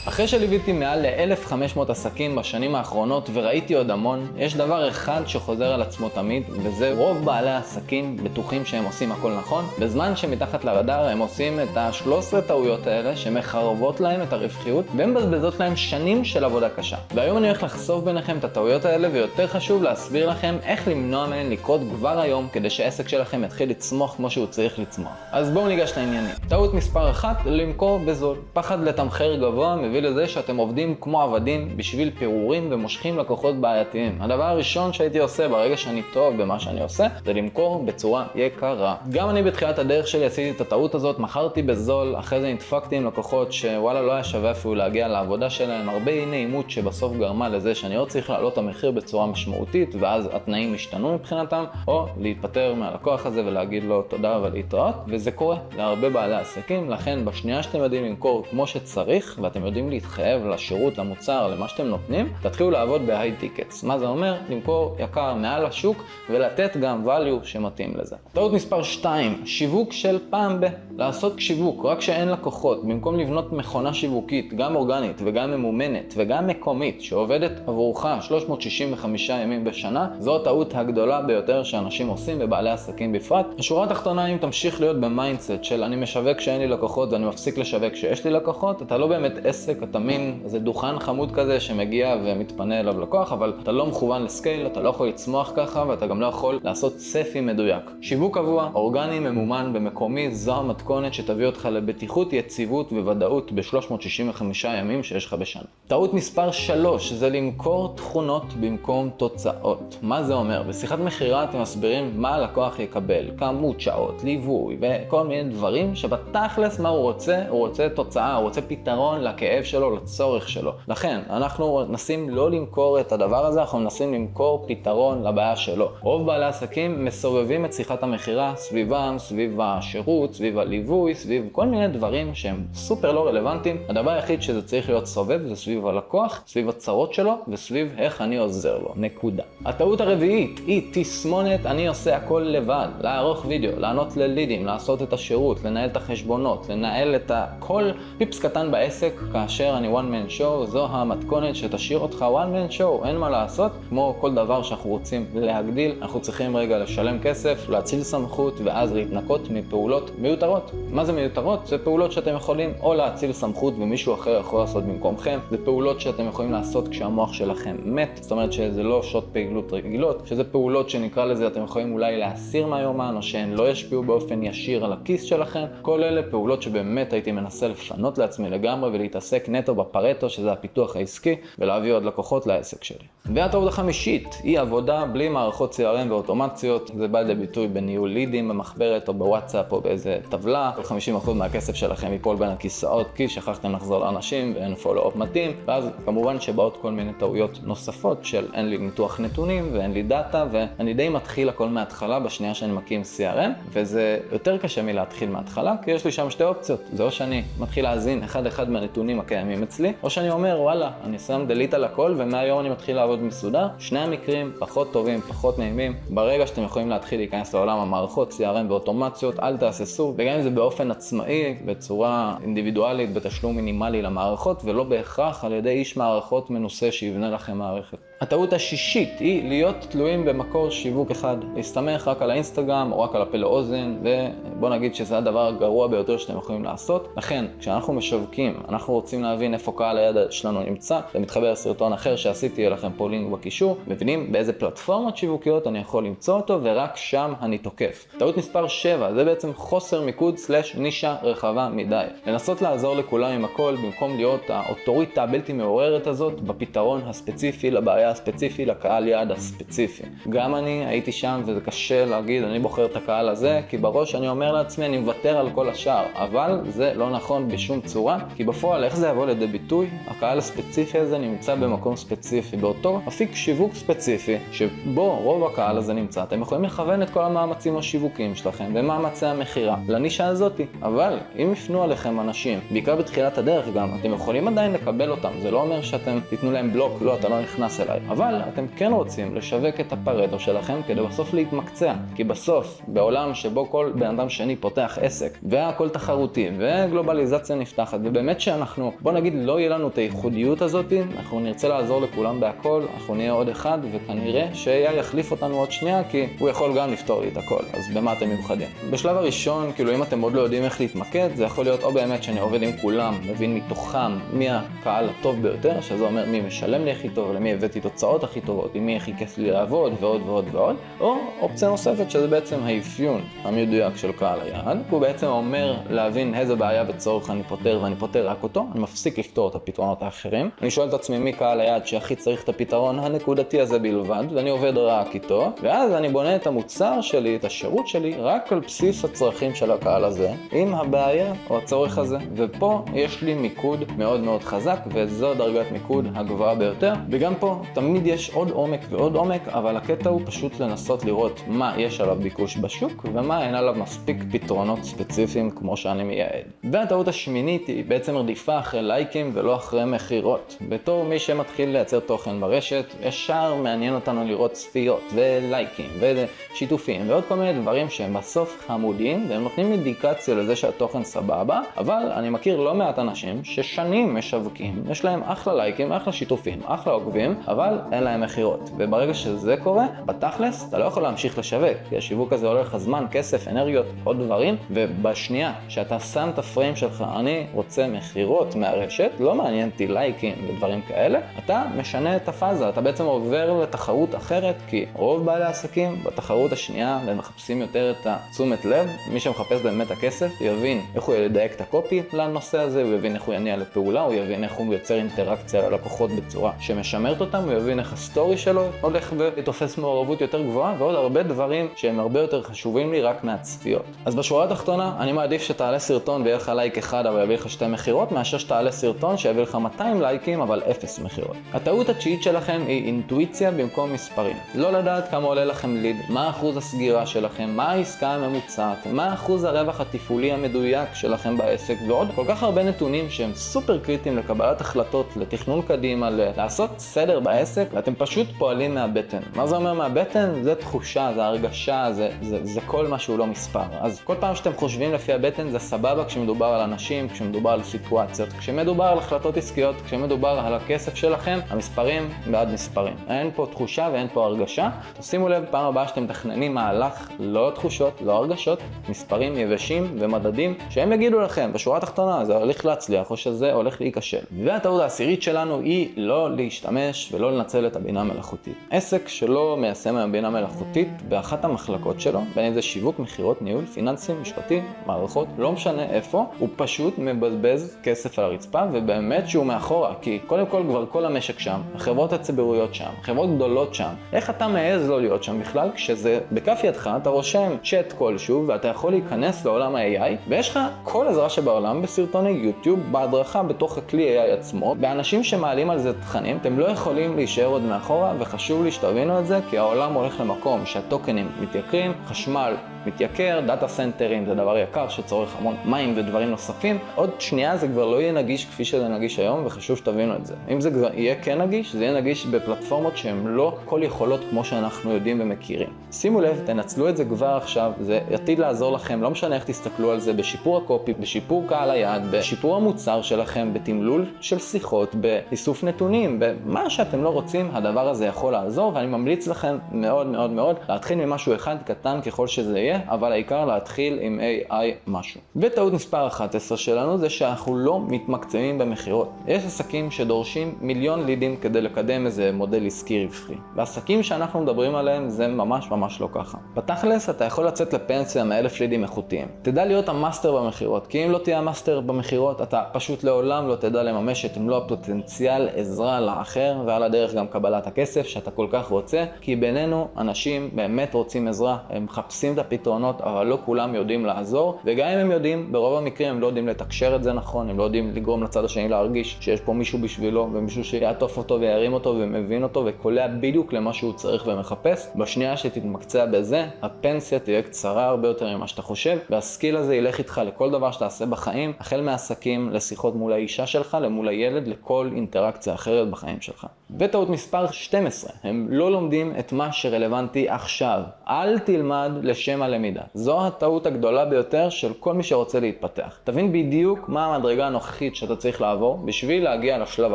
אחרי שליוויתי מעל ל-1,500 עסקים בשנים האחרונות וראיתי עוד המון, יש דבר אחד שחוזר על עצמו תמיד, וזה רוב בעלי העסקים בטוחים שהם עושים הכל נכון, בזמן שמתחת לרדאר הם עושים את ה-13 טעויות האלה שמחרבות להם את הרווחיות ומבזבזות להם שנים של עבודה קשה. והיום אני הולך לחשוף ביניכם את הטעויות האלה, ויותר חשוב להסביר לכם איך למנוע מהן לקרות כבר היום כדי שהעסק שלכם יתחיל לצמוח כמו שהוא צריך לצמוח. אז בואו ניגש לעניינים. טעות מספר 1, למכור בזול. פחד לתמחר גבוה מביא לזה שאתם עובדים כמו עבדים בשביל פירורים ומושכים לקוחות בעייתיים. הדבר הראשון שהייתי עושה ברגע שאני טוב במה שאני עושה זה למכור בצורה יקרה. גם אני בתחילת הדרך שלי עשיתי את הטעות הזאת, מכרתי בזול, אחרי זה נדפקתי עם לקוחות שוואלה לא היה שווה אפילו להגיע לעבודה שלהם, הרבה אי נעימות שבסוף גרמה לזה שאני עוד צריך להעלות את המחיר בצורה משמעותית, ואז התנאים השתנו מבחינתם, או להתפטר מהלקוח הזה ולהגיד לו תודה ולהתראות, וזה קורה להרבה בעלי עסקים. לכן בשנייה שאתם יודעים למכור כמו שצריך ואתם יודעים להתחייב לשירות, למוצר, למה שאתם נותנים, תתחילו לעבוד בהיי טיקטס. מה זה אומר? למכור יקר מעל השוק ולתת גם value שמתאים לזה. טעות מספר 2, שיווק של פעם לעשות שיווק רק שאין לקוחות, במקום לבנות מכונה שיווקית, גם אורגנית וגם ממומנת וגם מקומית, שעובדת עבורך 365 ימים בשנה. זו הטעות הגדולה ביותר שאנשים עושים ובעלי עסקים בפרט. השורה התחתונה, אם תמשיך להיות במיינדסט של אני משווק כשאין לי לקוחות ואני מפסיק לשווק כשיש לי לקוחות, אתה לא באמת עסק, אתה מין איזה דוכן חמוד כזה שמגיע ומתפנה אליו לקוח, אבל אתה לא מכוון לסקייל, אתה לא יכול לצמוח ככה, ואתה גם לא יכול לעשות צפי מדויק. שיווק קבוע, אורגני, ממומן ומקומי, זו המתכונת שתביא אותך לבטיחות, יציבות וודאות ב-365 ימים שיש לך בשנה. טעות מספר 3 זה למכור תכונות במקום תוצאות. מה זה אומר? בשיחת מחירה אתם מסבירים מה הלקוח יקבל, כמות שעות, ליווי וכל מיני דברים שבתכלס מה הוא רוצה? הוא רוצה תוצאה, הוא רוצה פתרון לכאב שלו, לצורך שלו. לכן אנחנו נסים לא למכור את הדבר הזה, אנחנו נסים למכור פתרון לבעיה שלו. רוב בעלי עסקים מסובבים את שיחת המחירה סביבם, סביב השירות, סביב הליווי, סביב כל מיני דברים שהם סופר לא רלוונטיים. הדבר היחיד שזה צריך להיות סובב זה סביב הלקוח, סביב הצרות שלו וסביב איך אני עוזר לו. נקודה. הטעות הרביעית היא תסמונת אני עושה הכל לבד. לערוך וידאו, לענות ללידים, לעשות את השירות, לנהל את החשבונות, לנהל את כל פיפס קטן בעסק, כאשר אני one man show. זו המתכונת שתשאיר אותך one man show, אין מה לעשות. כמו כל דבר שאנחנו רוצים להגדיל, אנחנו צריכים רגע לשלם כסף, להציל סמכות ואז להתנקות מפעולות מיותרות. מה זה מיותרות? זה פעולות שאתם יכולים או להציל סמכות ומישהו אחר יכול לעשות במקומכם. זה פעולות שאתם יכולים לעשות כשהמוח שלכם מת, זאת אומרת שזה לא שעות פעילות רגילות, שזה פעולות שנקרא לזה אתם יכולים אולי להסיר מהיומן או שהן לא ישפיעו באופן ישיר על הכיס שלכם. כל אלה פעולות שבאמת הייתי מנסה לפנות לעצמי לגמרי ולהתעסק נטו בפרטו, שזה הפיתוח העסקי, ולהביא עוד לקוחות לעסק שלי. והטעות החמישית היא עבודה בלי מערכות CRM ואוטומציות. זה בא לידי ביטוי בניהול לידים במחברת או בוואטסאפ או באיזה טבלה. כל 50% מהכסף שלכם ייפול בין הכיסאות כי שכחתם לחזור לאנשים ואין פולו-אפ מתאים. ואז כמובן שבאות כל מיני טעויות נוספות של אין לי ניתוח נתונים ואין לי דאטה, ואני די מתחיל הכל מההתחלה בשנייה שאני מקים CRM, וזה יותר קשה מלהתחיל מההתחלה כי יש לי שם שתי אופציות. זה או שאני מתחיל להזין אחד מהנתונים הקיימים אצלי, או שאני אומר וואלה אני שם דליט על הכל ומהיום אני מתחיל לעבוד מסודר. שני המקרים פחות טובים, פחות נעימים. ברגע שאתם יכולים להתחיל להיכנס לעולם המערכות CRM ואוטומציות, אל תהססו, וגם אם זה באופן עצמאי, בצורה אינדיבידואלית, בתשלום מינימלי למערכות, ולא בהכרח על ידי איש מערכות מנוסה שיבנה לכם מערכת. הטעות השישית היא להיות תלויים במקור שיווק אחד, להסתמך רק על האינסטגרם או רק על הפה לאוזן, ובוא נגיד שזה הדבר הגרוע ביותר שאתם יכולים לעשות. לכן, כשאנחנו משווקים, אנחנו רוצים להבין איפה קהל היעד שלנו נמצא, ומתחבר לסרטון אחר שעשיתי לכם פה לינק בקישור, מבינים באיזה פלטפורמות שיווקיות אני יכול למצוא אותו, ורק שם אני תוקף. טעות מספר 7, זה בעצם חוסר מיקוד / נישה רחבה מדי. לנסות לעזור לכולם עם הכל, במקום להיות האוטוריטה הבלתי מעוררת הזאת בפתרון הספציפי לבעיה הספציפי, לקהל יעד הספציפי. גם אני הייתי שם וזה קשה להגיד אני בוחר את הקהל הזה, כי בראש אני אומר לעצמי אני מוותר על כל השאר, אבל זה לא נכון בשום צורה, כי בפועל איך זה יבוא לידי ביטוי? הקהל הספציפי הזה נמצא במקום ספציפי, באותו אפיק שיווק ספציפי, שבו רוב הקהל הזה נמצא. אתם יכולים לכוון את כל המאמצים השיווקיים שלכם ומאמצי המחירה לנישה הזאת, אבל אם יפנו עליכם אנשים, בעיקר בתחילת הדרך גם, אתם יכולים עדיין לקבל אותם. זה לא אומר שאתם תיתנו להם בלוק, לא, אתה לא נכנס אליי. חי. אבל אתם כן רוצים לשווק את הפרטו שלכם כדי בסוף להתמקצע. כי בסוף, בעולם שבו כל בן אדם שני פותח עסק, והכל תחרותי, וגלובליזציה נפתחת, ובאמת שאנחנו, בוא נגיד, לא יהיה לנו את הייחודיות הזאת, אנחנו נרצה לעזור לכולם בהכל, אנחנו נהיה עוד אחד, וכנראה שאיי יחליף אותנו עוד שנייה, כי הוא יכול גם לפתור לי את הכל. אז במה אתם מיוחדים? בשלב הראשון, כאילו אם אתם עוד לא יודעים איך להתמקד, זה יכול להיות או באמת שאני עובד עם כולם, מבין מתוכם מי הקהל הטוב ביותר, שזה אומר מי משלם לי הכי טוב, למי הבאתי תוצאות הכי טובות, עם מי הכי כיף לי לעבוד, ועוד ועוד ועוד. או אופציה נוספת שזה בעצם האפיון המדויק של קהל היעד. הוא בעצם אומר להבין איזה בעיה וצורך אני פותר ואני פותר רק אותו, אני מפסיק לפתור את הפתרונות האחרים. אני שואל את עצמי מי קהל היעד שהכי צריך את הפתרון הנקודתי הזה בלבד, ואני עובד רק איתו, ואז אני בונה את המוצר שלי, את השירות שלי, רק על בסיס הצרכים של הקהל הזה, עם הבעיה או הצורך הזה. ופה יש לי מיקוד מאוד מאוד חזק, וזו דרגת מיקוד הגבוהה ביותר. וגם פה תמיד יש עוד עומק ועוד עומק, אבל הקטע הוא פשוט לנסות לראות מה יש עליו ביקוש בשוק, ומה אין עליו מספיק פתרונות ספציפיים כמו שאני מייעד. והטעות השמינית היא בעצם רדיפה אחרי לייקים ולא אחרי מחירות. בתור מי שמתחיל לייצר תוכן ברשת, ישר מעניין אותנו לראות צפיות ולייקים ושיתופים ועוד כל מיני דברים שהם בסוף חמודים, והם נותנים אינדיקציה לזה שהתוכן סבבה, אבל אני מכיר לא מעט אנשים ששנים משווקים, יש להם אחלה לייקים, אחלה שיתופים, אחלה עוקבים, אבל אין להם מחירות. וברגע שזה קורה, בתכלס אתה לא יכול להמשיך לשווק, כי השיווק הזה עולה לך זמן, כסף, אנרגיות, עוד דברים, ובשנייה שאתה שם את הפריים שלך, אני רוצה מחירות מהרשת, לא מעניין אותי לייקים ודברים כאלה, אתה משנה את הפאזה, אתה בעצם עובר לתחרות אחרת, כי רוב בעלי העסקים בתחרות השנייה, והם מחפשים יותר את תשומת לב, מי שמחפש באמת הכסף, יבין איך הוא ידייק את הקופי לנושא הזה, הוא יבין איך הוא יניע לפעולה, הוא יבין איך הוא יוצר אינטראקציה ללקוחות בצורה שמשמרת אותם, הוא יבין איך הסטורי שלו הולך ותופס מעורבות יותר גבוהה, ועוד הרבה דברים שהם הרבה יותר חשובים לי רק מהצפיות. אז בשורה התחתונה, אני מעדיף שתעלה סרטון ויהיה לך לייק אחד אבל יביא לך 2 מחירות, מאשר שתעלה סרטון שיביא לך 200 לייקים אבל 0 מחירות. הטעות התשיעית שלכם היא אינטואיציה במקום מספרים. לא לדעת כמה עולה לכם ליד, מה אחוז הסגירה שלכם, מה העסקה הממוצעת, מה אחוז הרווח התפעולי המדויק שלכם בעסק, ועוד כל כך הרבה נתונים שהם סופר קריטיים לקבלת החלטות, לתכנון קדימה, לעשות סדר בעסק, ואתם פשוט פועלים מהבטן. מה זה אומר מהבטן? זה תחושה, זה הרגשה, זה כל מה שהוא לא מספר. אז כל פעם שאתם חושבים לפי הבטן זה סבבה כשמדובר על אנשים, כשמדובר על סיטואציות, כשמדובר על החלטות עסקיות, כשמדובר על הכסף שלכם, המספרים בעד מספרים. אין פה תחושה ואין פה הרגשה. תשימו לב פעם הבאה שאתם מתכננים מהלך, לא תחושות, לא הרגשות, מספרים יבשים ומדדים שהם יגידו לכם בשורה התחתונה זה הולך להצליח או שזה הולך להיכשל. והטעות העשירית שלנו היא לא להשתמש ולא לנצל את הבינה המלאכותית. עסק שלא מיישם היום בינה מלאכותית באחת המחלקות שלו, בין אם זה שיווק, מחירות, ניהול, פיננסים, משפטי, מערכות, לא משנה איפה, הוא פשוט מבזבז כסף על הרצפה, ובאמת שהוא מאחורה, כי קודם כל כבר כל המשק שם, החברות הציבוריות שם, חברות גדולות שם. איך אתה מעז לא להיות שם בכלל? כשזה בכף ידך, אתה רושם צ'אט כלשהו, ואתה יכול להיכנס לעולם ה-AI, ויש לך כל עזרה שבעולם בסרטוני יוטיוב, בהדרכה בתוך הכלי AI עצמו, באנשים שמעלים על זה תכנים, אתם לא יכולים להישאר עוד מאחורה, וחשוב לי שתבינו את זה, כי העולם הולך למקום שהטוקנים מתייקרים, חשמל מתייקר, דאטה סנטרים זה דבר יקר שצורך המון מים ודברים נוספים. עוד שנייה זה כבר לא יהיה נגיש כפי שזה נגיש היום, וחשוב שתבינו את זה. אם זה כבר יהיה כן נגיש, זה יהיה נגיש בפלטפורמות שהן לא כל יכולות כמו שאנחנו יודעים ומכירים. שימו לב, תנצלו את זה כבר עכשיו, זה עתיד לעזור לכם, לא משנה איך תסתכלו על זה, בשיפור הקופי, בשיפור קהל היעד, בשיפור המוצר שלכם, בתמלול של שיחות, באיסוף נתונים, במה שאתם לא רוצים, הדבר הזה יכול לעזור, ואני ממליץ לכם מאוד מאוד מאוד להתחיל ממשהו אחד קטן ככל שזה יהיה, אבל העיקר להתחיל עם AI משהו. וטעות מספר 11 שלנו זה שאנחנו לא מתמקצעים במחירות. יש עסקים שדורשים מיליון לידים כדי לקדם איזה מודל עסקי רווחי. והעסקים שאנחנו מדברים עליהם זה ממש ממש לא ככה. בתכלס אתה יכול לצאת לפנסיה מ1,000 לידים איכותיים. תדע להיות המאסטר במחירות, כי אם לא תהיה המאסטר במחירות, אתה פשוט לעולם לא תדע לממש את מלוא הפוטנציאל עזרה לאחר, ועל הדרך גם קבלת הכסף שאתה כל כך רוצה, כי בינינו אנשים באמת רוצים עזרה, הם מחפשים את הפתרונות, אבל לא כולם יודעים לעזור, וגם אם הם יודעים, ברוב המקרים הם לא יודעים לתקשר את זה נכון, הם לא יודעים לגרום לצד השני להרגיש שיש פה מישהו בשבילו, ומישהו שיעטוף אותו וירים אותו ומבין אותו וקולע בדיוק למה שהוא צריך ומחפש. בשנייה שתתמקצע בזה, הפנסיה תהיה קצרה הרבה יותר ממה שאתה חושב, והסקיל הזה ילך איתך לכל דבר שתעשה בחיים, החל מעסקים, לשיחות מול האישה שלך, למול הילד, לכל אינטראקציה אחרת בחיים שלך. וטעות מספר 12, הם לא לומדים את מה שרלוונטי עכשיו. אל תלמד לשם הלמידה. זו הטעות הגדולה ביותר של כל מי שרוצה להתפתח. תבין בדיוק מה המדרגה הנוכחית שאתה צריך לעבור בשביל להגיע לשלב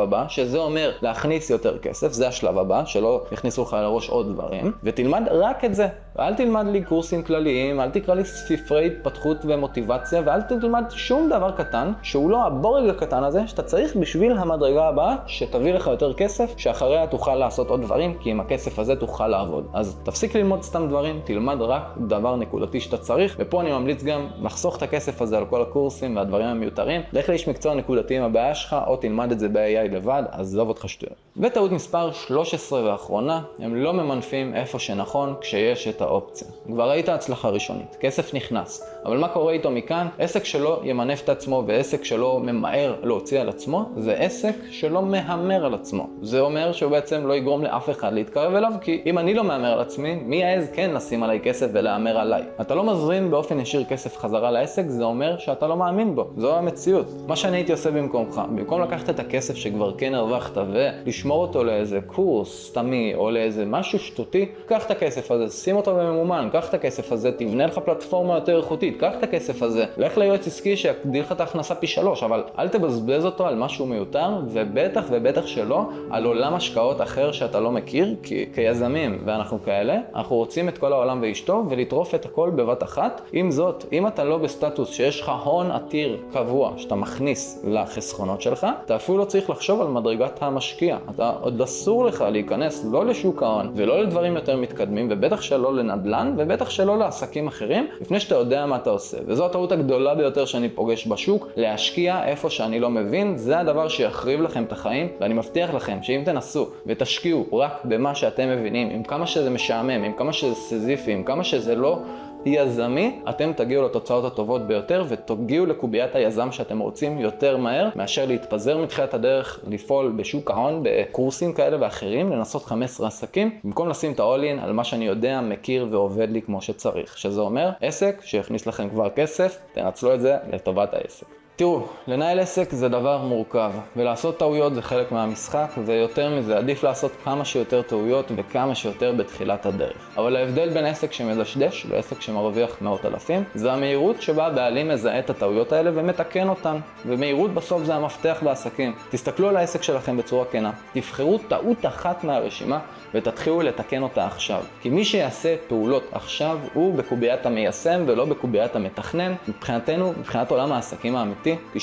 הבא, שזה אומר להכניס יותר כסף, זה השלב הבא, שלא יכניסו לך לראש עוד דברים, ותלמד רק את זה. אל תלמד לי קורסים כלליים, אל תקרא לי ספרי התפתחות ומוטיבציה, ואל תלמד שום דבר קטן שהוא לא הבורג הקטן הזה שאתה צריך בשביל המדרגה הבאה שתביא לך יותר כסף, שאחריה תוכל לעשות עוד דברים, כי עם הכסף הזה תוכל לעבוד. אז תפסיק ללמוד סתם דברים, תלמד רק דבר נקודתי שאתה צריך, ופה אני ממליץ גם לחסוך את הכסף הזה על כל הקורסים והדברים המיותרים. לך לאיש מקצוע נקודתי עם הבעיה שלך, או תלמד את זה ב-AI לבד, אז עזוב אותך שטויות. וטעות מספר 13 ואחרונה, הם לא ממנפים איפה שנכון כשיש את האופציה. כבר ראית הצלחה ראשונית, כסף נכנס, אבל מה קורה איתו מכאן? עסק שלא ימנף את עצמו ועסק שלא ממהר להוציא על עצמו, זה עסק שלא מהמר על עצמו. זה אומר שהוא בעצם לא יגרום לאף אחד להתקרב אליו, כי אם אני לא מהמר על עצמי, מי יעז כן לשים עליי כסף ולהמר עליי? אתה לא מזרים באופן ישיר כסף חזרה לעסק, זה אומר שאתה לא מאמין בו. זו המציאות. מה שאני הייתי עושה במקומך, במקום לקחת את הכסף שכבר כן הרווחת ולשמור אותו לאיזה קורס סתמי או לאיזה משהו שטותי, קח את הכסף הזה, שים אותו בממומן, קח את הכסף הזה, תבנה לך פלטפורמה יותר איכותית, קח את הכסף הזה, לך ליועץ עסקי שיגדיל לך את ההכנסה פי 3, אבל אל תבזבז אותו על משהו מיותר, ובטח שלא על עולם השקעות אחר שאתה לא מכיר, כי כיזמים ואנחנו כאלה, אנחנו רוצים את כל העולם ואשתו ולטרוף את הכל בבת אחת. עם זאת, אם אתה לא בסטטוס שיש לך הון עתיר קבוע שאתה מכניס לחסכונות שלך, אתה אפילו לא צריך לחשוב על מדרגת המשקיע. אתה עוד אסור לך להיכנס לא לשוק ההון ולא לדברים יותר מתקדמים, ובטח שלא לנדל"ן ובטח שלא לעסקים אחרים, לפני שאתה יודע מה אתה עושה. וזו הטעות הגדולה ביותר שאני פוגש בשוק, להשקיע איפה שאני לא מבין. זה הדבר שיחריב לכם את החיים, ואני מבטיח לכם שאם תנסו ותשקיעו רק במה שאתם מבינים, עם כמה שזה משעמם, עם כמה שזה סזיפי, עם כמה שזה לא יזמי, אתם תגיעו לתוצאות הטובות ביותר ותגיעו לקוביית היזם שאתם רוצים יותר מהר, מאשר להתפזר מתחילת הדרך, לפעול בשוק ההון, בקורסים כאלה ואחרים, לנסות 15 עסקים, במקום לשים את ה-all-in על מה שאני יודע, מכיר ועובד לי כמו שצריך. שזה אומר עסק שיכניס לכם כבר כסף, תנצלו את זה לטובת העסק. תראו, לנהל עסק זה דבר מורכב, ולעשות טעויות זה חלק מהמשחק, ויותר מזה, עדיף לעשות כמה שיותר טעויות וכמה שיותר בתחילת הדרך. אבל ההבדל בין עסק שמדשדש לעסק שמרוויח מאות אלפים, זה המהירות שבה בעלים מזהה את הטעויות האלה ומתקן אותן. ומהירות בסוף זה המפתח בעסקים. תסתכלו על העסק שלכם בצורה כנה. תבחרו טעות אחת מהרשימה ותתחילו לתקן אותה עכשיו. כי מי שיעשה פעולות עכשיו הוא בקוביית המיישם ולא בקוביית המתכנן. מבחינתנו, מבחינת עולם העסקים האמיתי, 99%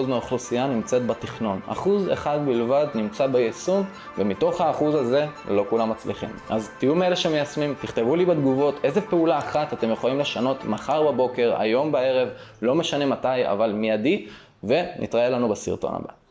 מהאוכלוסייה נמצאת בתכנון. 1% בלבד נמצא ביישום, ומתוך האחוז הזה לא כולם מצליחים. אז תהיו מאלה שמיישמים, תכתבו לי בתגובות איזה פעולה אחת אתם יכולים לשנות מחר בבוקר, היום בערב, לא משנה מתי, אבל מיידי, ונתראה לנו בסרטון הבא.